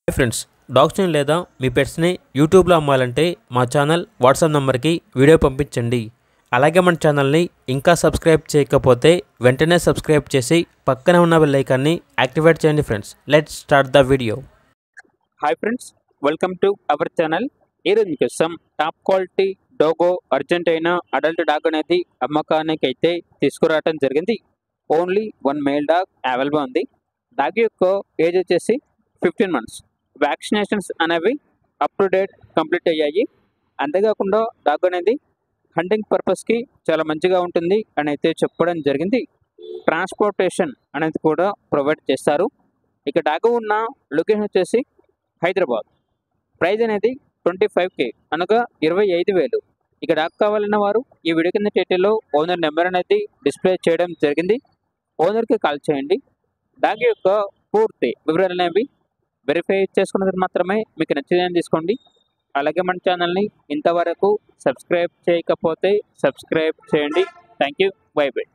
Hi friends, డాగ్స్ని లేదా మీ పెట్స్ని యూట్యూబ్లో అమ్మాలంటే మా ఛానల్ వాట్సాప్ నెంబర్కి వీడియో పంపించండి. అలాగే మన ఛానల్ని ఇంకా సబ్స్క్రైబ్ చేయకపోతే వెంటనే సబ్స్క్రైబ్ చేసి పక్కనే ఉన్న బెల్ ఐకాన్ని యాక్టివేట్ చేయండి. Friends, let's start the video. Hi friends, welcome to our channel. ఈరోజు మీకోసం top quality Dogo Argentina adult dog అనేది అమ్మకానికి అయితే తీసుకురావడం జరిగింది. Only one male dog available ఉంది. డాగ్ యొక్క ఏజ్ వచ్చేసి 15 months. వ్యాక్సినేషన్స్ అనేవి అప్ టు డేట్ కంప్లీట్ అయ్యాయి. అంతేకాకుండా డాగ్ అనేది హంటింగ్ పర్పస్కి చాలా మంచిగా ఉంటుంది అని అయితే చెప్పడం జరిగింది. ట్రాన్స్పోర్టేషన్ అనేది కూడా ప్రొవైడ్ చేస్తారు. ఇక డాగ్ ఉన్న లొకేషన్ వచ్చేసి హైదరాబాద్. ప్రైజ్ అనేది 25K అనగా 25,000. ఇక డాగ్ కావాలన్న వారు ఈ వీడియో కింద టైటిల్లో ఓనర్ నెంబర్ అనేది డిస్ప్లే చేయడం జరిగింది. ఓనర్కి కాల్ చేయండి. డాగ్ యొక్క పూర్తి వివరాలు అనేవి వెరిఫై చేసుకున్నది మాత్రమే మీకు నచ్చిందని తీసుకోండి. అలాగే మన ఛానల్ని ఇంతవరకు సబ్స్క్రైబ్ చేయకపోతే సబ్స్క్రైబ్ చేయండి. Thank you. By by.